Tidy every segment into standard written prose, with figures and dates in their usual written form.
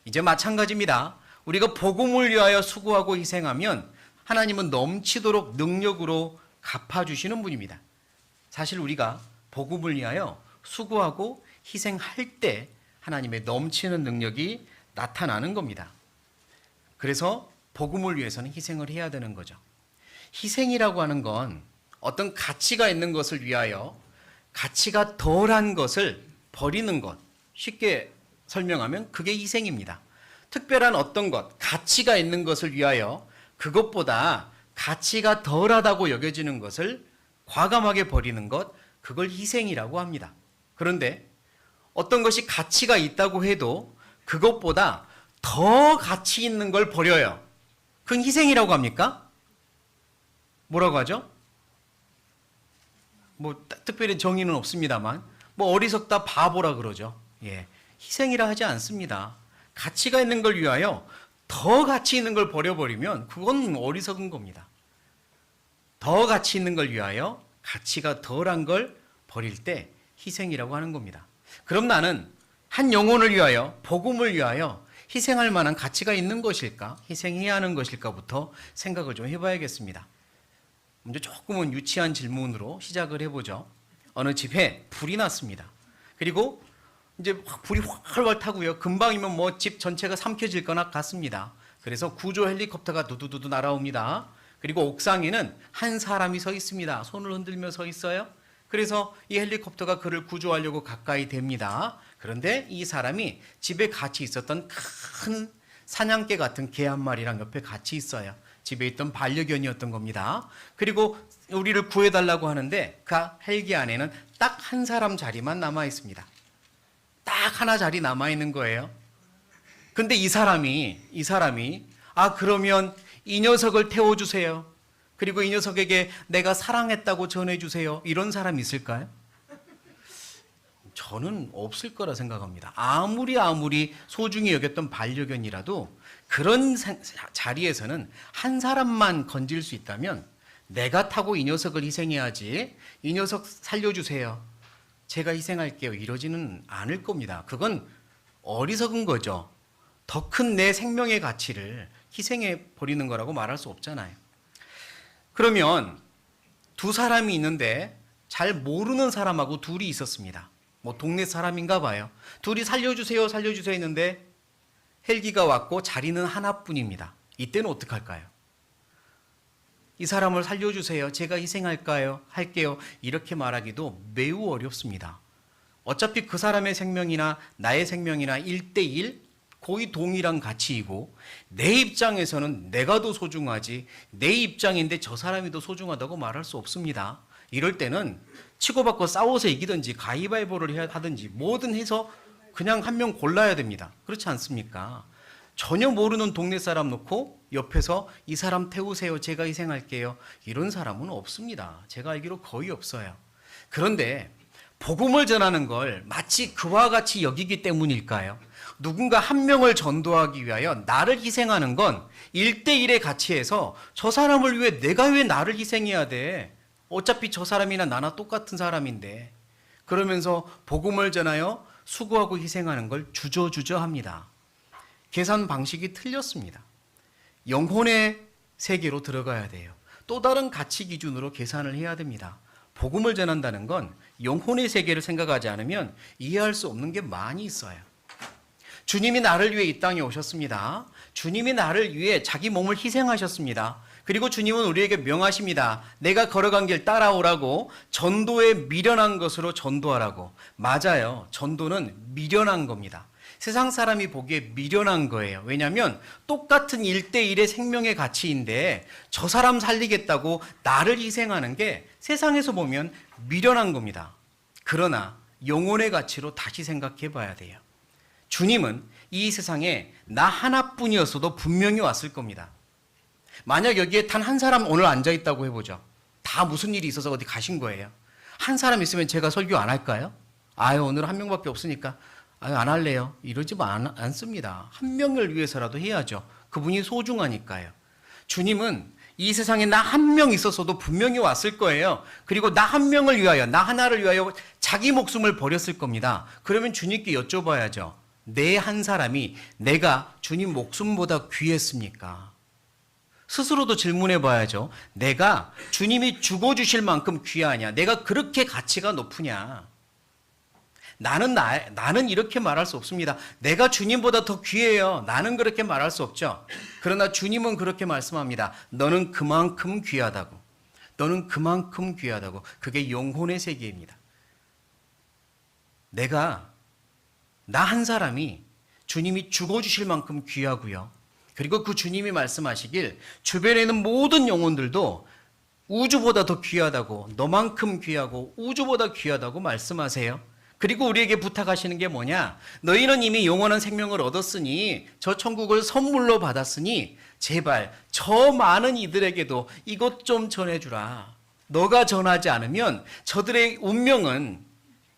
이제 마찬가지입니다. 우리가 복음을 위하여 수고하고 희생하면 하나님은 넘치도록 능력으로 갚아주시는 분입니다. 사실 우리가 복음을 위하여 수고하고 희생할 때 하나님의 넘치는 능력이 나타나는 겁니다. 그래서 복음을 위해서는 희생을 해야 되는 거죠. 희생이라고 하는 건 어떤 가치가 있는 것을 위하여 가치가 덜한 것을 버리는 것, 쉽게 설명하면 그게 희생입니다. 특별한 어떤 것, 가치가 있는 것을 위하여 그것보다 가치가 덜하다고 여겨지는 것을 과감하게 버리는 것, 그걸 희생이라고 합니다. 그런데 어떤 것이 가치가 있다고 해도 그것보다 더 가치 있는 걸 버려요. 그건 희생이라고 합니까? 뭐라고 하죠? 특별히 정의는 없습니다만 어리석다 바보라 그러죠. 희생이라 하지 않습니다. 가치가 있는 걸 위하여 더 가치 있는 걸 버려버리면 그건 어리석은 겁니다. 더 가치 있는 걸 위하여 가치가 덜한 걸 버릴 때 희생이라고 하는 겁니다. 그럼 나는 한 영혼을 위하여, 복음을 위하여 희생할 만한 가치가 있는 것일까? 희생해야 하는 것일까부터 생각을 좀 해봐야겠습니다. 먼저 조금은 유치한 질문으로 시작을 해보죠. 어느 집에 불이 났습니다. 그리고 이제 불이 활활 타고요. 금방이면 집 전체가 삼켜질 거나 같습니다. 그래서 구조 헬리콥터가 두두두두 날아옵니다. 그리고 옥상에는 한 사람이 서 있습니다. 손을 흔들며 서 있어요. 그래서 이 헬리콥터가 그를 구조하려고 가까이 됩니다. 그런데 이 사람이 집에 같이 있었던 큰 사냥개 같은 개 한 마리랑 옆에 같이 있어요. 집에 있던 반려견이었던 겁니다. 그리고 우리를 구해달라고 하는데 그 헬기 안에는 딱 한 사람 자리만 남아 있습니다. 딱 하나 자리 남아 있는 거예요. 근데 이 사람이 그러면 이 녀석을 태워주세요. 그리고 이 녀석에게 내가 사랑했다고 전해주세요. 이런 사람이 있을까요? 저는 없을 거라 생각합니다. 아무리 소중히 여겼던 반려견이라도 그런 자리에서는 한 사람만 건질 수 있다면 내가 타고 이 녀석을 희생해야지, 이 녀석 살려주세요, 제가 희생할게요, 이러지는 않을 겁니다. 그건 어리석은 거죠. 더 큰 내 생명의 가치를 희생해 버리는 거라고 말할 수 없잖아요. 그러면 두 사람이 있는데 잘 모르는 사람하고 둘이 있었습니다. 동네 사람인가 봐요. 둘이 살려주세요 했는데 헬기가 왔고 자리는 하나뿐입니다. 이때는 어떡할까요? 이 사람을 살려주세요, 제가 희생할게요, 이렇게 말하기도 매우 어렵습니다. 어차피 그 사람의 생명이나 나의 생명이나 1대1 거의 동일한 가치이고 내 입장에서는 내가 더 소중하지, 내 입장인데 저 사람이 더 소중하다고 말할 수 없습니다. 이럴 때는 치고받고 싸워서 이기든지 가위바위보를 하든지 뭐든 해서 그냥 한 명 골라야 됩니다. 그렇지 않습니까? 전혀 모르는 동네 사람 놓고 옆에서 이 사람 태우세요, 제가 희생할게요, 이런 사람은 없습니다. 제가 알기로 거의 없어요. 그런데 복음을 전하는 걸 마치 그와 같이 여기기 때문일까요? 누군가 한 명을 전도하기 위하여 나를 희생하는 건 1대1의 가치에서 저 사람을 위해 내가 왜 나를 희생해야 돼? 어차피 저 사람이나 나나 똑같은 사람인데. 그러면서 복음을 전하여 수고하고 희생하는 걸 주저주저 합니다. 계산 방식이 틀렸습니다. 영혼의 세계로 들어가야 돼요. 또 다른 가치 기준으로 계산을 해야 됩니다. 복음을 전한다는 건 영혼의 세계를 생각하지 않으면 이해할 수 없는 게 많이 있어요. 주님이 나를 위해 이 땅에 오셨습니다. 주님이 나를 위해 자기 몸을 희생하셨습니다. 그리고 주님은 우리에게 명하십니다. 내가 걸어간 길 따라오라고, 전도에 미련한 것으로 전도하라고. 맞아요. 전도는 미련한 겁니다. 세상 사람이 보기에 미련한 거예요. 왜냐하면 똑같은 1대1의 생명의 가치인데 저 사람 살리겠다고 나를 희생하는 게 세상에서 보면 미련한 겁니다. 그러나 영혼의 가치로 다시 생각해 봐야 돼요. 주님은 이 세상에 나 하나뿐이었어도 분명히 왔을 겁니다. 만약 여기에 단 한 사람 오늘 앉아있다고 해보죠. 다 무슨 일이 있어서 어디 가신 거예요. 한 사람 있으면 제가 설교 안 할까요? 오늘 한 명밖에 없으니까 안 할래요, 이러지 않습니다. 한 명을 위해서라도 해야죠. 그분이 소중하니까요. 주님은 이 세상에 나 한 명 있었어도 분명히 왔을 거예요. 그리고 나 한 명을 위하여, 나 하나를 위하여 자기 목숨을 버렸을 겁니다. 그러면 주님께 여쭤봐야죠. 내 한 사람이 내가 주님 목숨보다 귀했습니까? 스스로도 질문해 봐야죠. 내가 주님이 죽어주실 만큼 귀하냐? 내가 그렇게 가치가 높으냐? 나는 이렇게 말할 수 없습니다. 내가 주님보다 더 귀해요. 나는 그렇게 말할 수 없죠. 그러나 주님은 그렇게 말씀합니다. 너는 그만큼 귀하다고. 너는 그만큼 귀하다고. 그게 영혼의 세계입니다. 나 한 사람이 주님이 죽어주실 만큼 귀하고요. 그리고 그 주님이 말씀하시길 주변에 있는 모든 영혼들도 우주보다 더 귀하다고, 너만큼 귀하고 우주보다 귀하다고 말씀하세요. 그리고 우리에게 부탁하시는 게 뭐냐? 너희는 이미 영원한 생명을 얻었으니, 저 천국을 선물로 받았으니 제발 저 많은 이들에게도 이것 좀 전해주라. 너가 전하지 않으면 저들의 운명은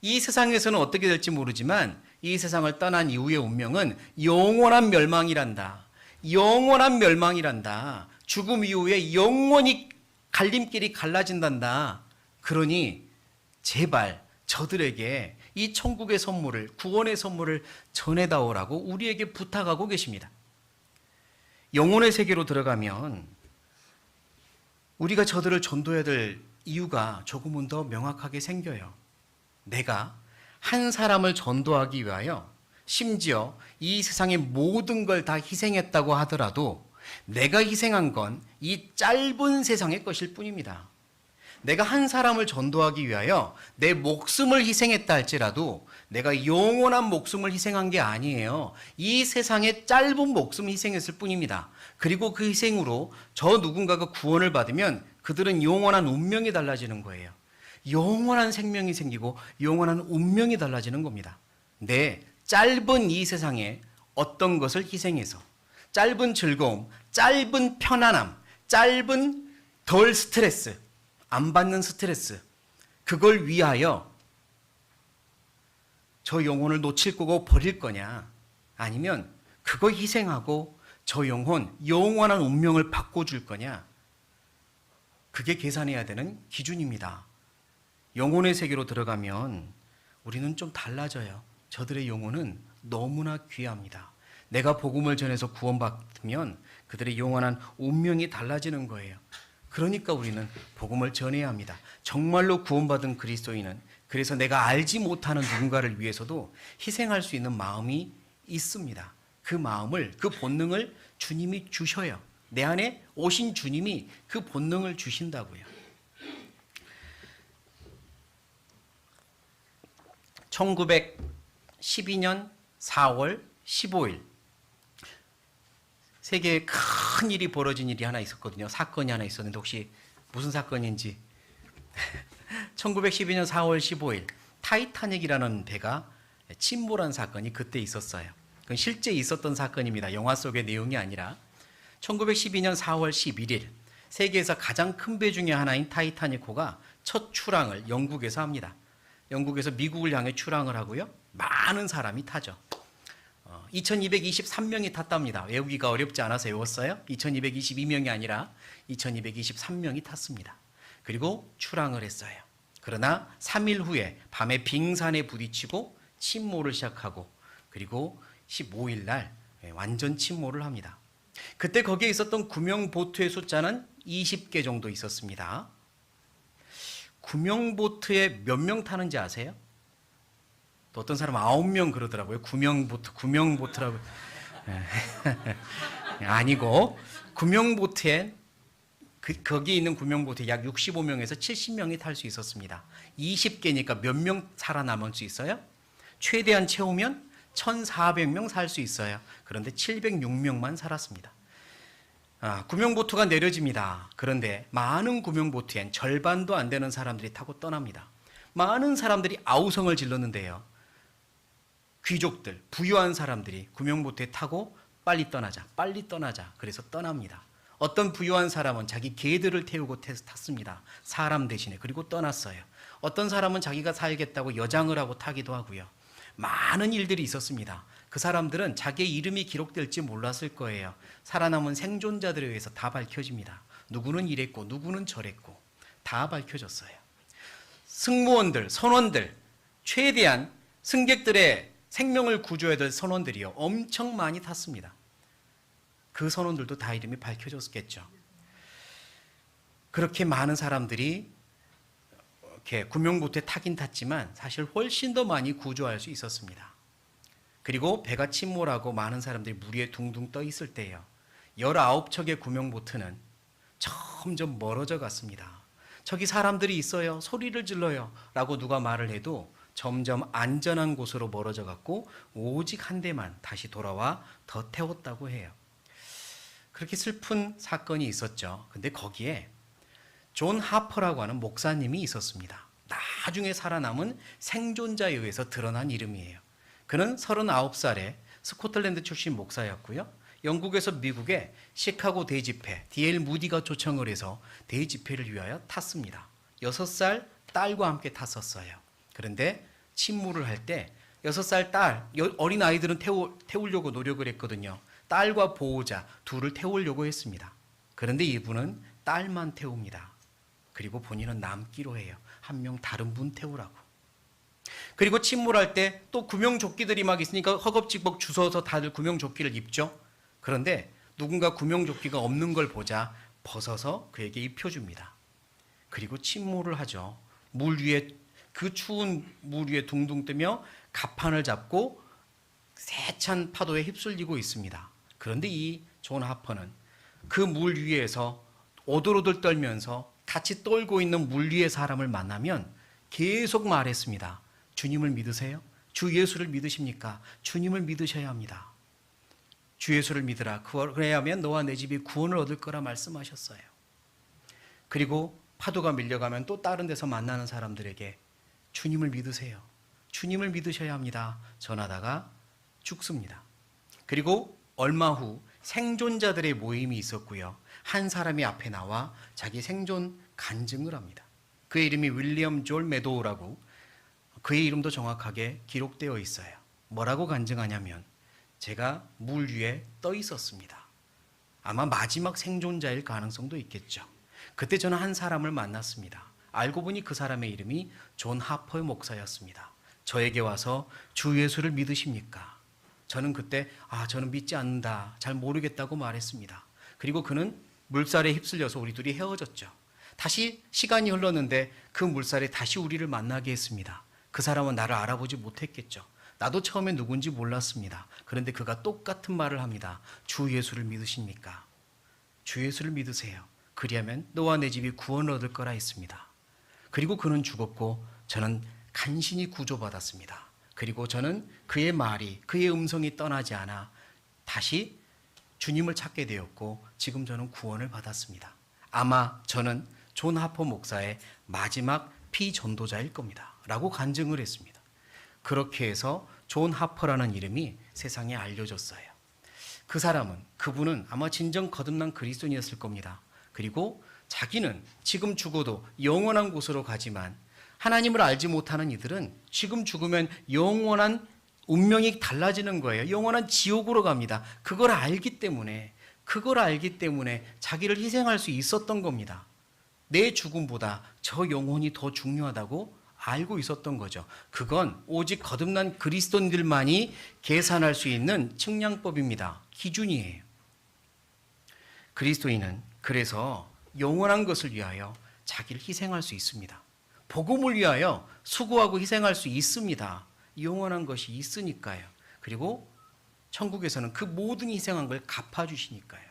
이 세상에서는 어떻게 될지 모르지만 이 세상을 떠난 이후의 운명은 영원한 멸망이란다. 영원한 멸망이란다. 죽음 이후에 영원히 갈림길이 갈라진단다. 그러니 제발 저들에게 이 천국의 선물을, 구원의 선물을 전해다오라고 우리에게 부탁하고 계십니다. 영혼의 세계로 들어가면 우리가 저들을 전도해야 될 이유가 조금은 더 명확하게 생겨요. 내가 한 사람을 전도하기 위하여 심지어 이 세상의 모든 걸 다 희생했다고 하더라도 내가 희생한 건 이 짧은 세상의 것일 뿐입니다. 내가 한 사람을 전도하기 위하여 내 목숨을 희생했다 할지라도 내가 영원한 목숨을 희생한 게 아니에요. 이 세상의 짧은 목숨을 희생했을 뿐입니다. 그리고 그 희생으로 저 누군가가 구원을 받으면 그들은 영원한 운명이 달라지는 거예요. 영원한 생명이 생기고 영원한 운명이 달라지는 겁니다. 내 짧은 이 세상에 어떤 것을 희생해서 짧은 즐거움, 짧은 편안함, 짧은 덜 스트레스, 안 받는 스트레스, 그걸 위하여 저 영혼을 놓칠 거고 버릴 거냐, 아니면 그거 희생하고 저 영혼 영원한 운명을 바꿔줄 거냐, 그게 계산해야 되는 기준입니다. 영혼의 세계로 들어가면 우리는 좀 달라져요. 저들의 영혼은 너무나 귀합니다. 내가 복음을 전해서 구원받으면 그들의 영원한 운명이 달라지는 거예요. 그러니까 우리는 복음을 전해야 합니다. 정말로 구원받은 그리스도인은 그래서 내가 알지 못하는 누군가를 위해서도 희생할 수 있는 마음이 있습니다. 그 마음을, 그 본능을 주님이 주셔요. 내 안에 오신 주님이 그 본능을 주신다고요. 1912년 4월 15일 세계에 큰 일이 벌어진 일이 하나 있었거든요. 사건이 하나 있었는데 혹시 무슨 사건인지 1912년 4월 15일 타이타닉이라는 배가 침몰한 사건이 그때 있었어요. 그건 실제 있었던 사건입니다. 영화 속의 내용이 아니라 1912년 4월 11일 세계에서 가장 큰 배 중에 하나인 타이타닉호가 첫 출항을 영국에서 합니다. 영국에서 미국을 향해 출항을 하고요. 많은 사람이 타죠. 2223명이 탔답니다. 외우기가 어렵지 않아서 외웠어요. 2222명이 아니라 2223명이 탔습니다. 그리고 출항을 했어요. 그러나 3일 후에 밤에 빙산에 부딪히고 침몰을 시작하고 그리고 15일 날 완전 침몰을 합니다. 그때 거기에 있었던 구명보트의 숫자는 20개 정도 있었습니다. 구명보트에 몇 명 타는지 아세요? 또 어떤 사람은 9명 그러더라고요. 구명보트라고. 아니고 구명보트에 거기 있는 구명보트에 약 65명에서 70명이 탈 수 있었습니다. 20개니까 몇 명 살아남을 수 있어요? 최대한 채우면 1,400명 살 수 있어요. 그런데 706명만 살았습니다. 구명보트가 내려집니다. 그런데 많은 구명보트엔 절반도 안 되는 사람들이 타고 떠납니다. 많은 사람들이 아우성을 질렀는데요. 귀족들, 부유한 사람들이 구명보트에 타고 빨리 떠나자. 그래서 떠납니다. 어떤 부유한 사람은 자기 개들을 태우고 탔습니다. 사람 대신에. 그리고 떠났어요. 어떤 사람은 자기가 살겠다고 여장을 하고 타기도 하고요. 많은 일들이 있었습니다. 그 사람들은 자기의 이름이 기록될지 몰랐을 거예요. 살아남은 생존자들에 의해서 다 밝혀집니다. 누구는 이랬고 누구는 저랬고 다 밝혀졌어요. 승무원들, 선원들 최대한 승객들의 생명을 구조해야 될 선원들이요 엄청 많이 탔습니다. 그 선원들도 다 이름이 밝혀졌겠죠. 그렇게 많은 사람들이 이렇게 구명보트에 타긴 탔지만 사실 훨씬 더 많이 구조할 수 있었습니다. 그리고 배가 침몰하고 많은 사람들이 물 위에 둥둥 떠 있을 때요 19척의 구명보트는 점점 멀어져 갔습니다. 저기 사람들이 있어요. 소리를 질러요. 라고 누가 말을 해도 점점 안전한 곳으로 멀어져 갔고 오직 한 대만 다시 돌아와 더 태웠다고 해요. 그렇게 슬픈 사건이 있었죠. 근데 거기에 존 하퍼라고 하는 목사님이 있었습니다. 나중에 살아남은 생존자에 의해서 드러난 이름이에요. 그는 39살에 스코틀랜드 출신 목사였고요. 영국에서 미국의 시카고 대집회, D.L. 무디가 초청을 해서 대집회를 위하여 탔습니다. 6살 딸과 함께 탔었어요. 그런데 침몰을 할 때 6살 딸, 어린 아이들은 태우려고 노력을 했거든요. 딸과 보호자 둘을 태우려고 했습니다. 그런데 이분은 딸만 태웁니다. 그리고 본인은 남기로 해요. 한 명 다른 분 태우라고. 그리고 침몰할 때 또 구명조끼들이 막 있으니까 허겁지겁 주워서 다들 구명조끼를 입죠. 그런데 누군가 구명조끼가 없는 걸 보자 벗어서 그에게 입혀줍니다. 그리고 침몰을 하죠. 물 위에 그 추운 물 위에 둥둥 뜨며 갑판을 잡고 세찬 파도에 휩쓸리고 있습니다. 그런데 이 존 하퍼는 그 물 위에서 오돌오돌 떨면서 같이 떨고 있는 물 위의 사람을 만나면 계속 말했습니다. 주님을 믿으세요? 주 예수를 믿으십니까? 주님을 믿으셔야 합니다. 주 예수를 믿으라. 그래야 하면 너와 내 집이 구원을 얻을 거라 말씀하셨어요. 그리고 파도가 밀려가면 또 다른 데서 만나는 사람들에게 주님을 믿으세요. 주님을 믿으셔야 합니다. 전하다가 죽습니다. 그리고 얼마 후 생존자들의 모임이 있었고요. 한 사람이 앞에 나와 자기 생존 간증을 합니다. 그의 이름이 윌리엄 졸 메도우라고 그의 이름도 정확하게 기록되어 있어요. 뭐라고 간증하냐면 제가 물 위에 떠 있었습니다. 아마 마지막 생존자일 가능성도 있겠죠. 그때 저는 한 사람을 만났습니다. 알고 보니 그 사람의 이름이 존 하퍼 목사였습니다. 저에게 와서 주 예수를 믿으십니까? 저는 그때 저는 믿지 않는다. 잘 모르겠다고 말했습니다. 그리고 그는 물살에 휩쓸려서 우리 둘이 헤어졌죠. 다시 시간이 흘렀는데 그 물살에 다시 우리를 만나게 했습니다. 그 사람은 나를 알아보지 못했겠죠. 나도 처음에 누군지 몰랐습니다. 그런데 그가 똑같은 말을 합니다. 주 예수를 믿으십니까? 주 예수를 믿으세요. 그리하면 너와 내 집이 구원을 얻을 거라 했습니다. 그리고 그는 죽었고 저는 간신히 구조받았습니다. 그리고 저는 그의 말이, 그의 음성이 떠나지 않아 다시 주님을 찾게 되었고 지금 저는 구원을 받았습니다. 아마 저는 존 하퍼 목사의 마지막 피전도자일 겁니다. 라고 간증을 했습니다. 그렇게 해서 존 하퍼라는 이름이 세상에 알려졌어요. 그분은 아마 진정 거듭난 그리스도인이었을 겁니다. 그리고 자기는 지금 죽어도 영원한 곳으로 가지만 하나님을 알지 못하는 이들은 지금 죽으면 영원한 운명이 달라지는 거예요. 영원한 지옥으로 갑니다. 그걸 알기 때문에 자기를 희생할 수 있었던 겁니다. 내 죽음보다 저 영혼이 더 중요하다고 알고 있었던 거죠. 그건 오직 거듭난 그리스도인들만이 계산할 수 있는 측량법입니다. 기준이에요. 그리스도인은 그래서 영원한 것을 위하여 자기를 희생할 수 있습니다. 복음을 위하여 수고하고 희생할 수 있습니다. 영원한 것이 있으니까요. 그리고 천국에서는 그 모든 희생한 걸 갚아주시니까요.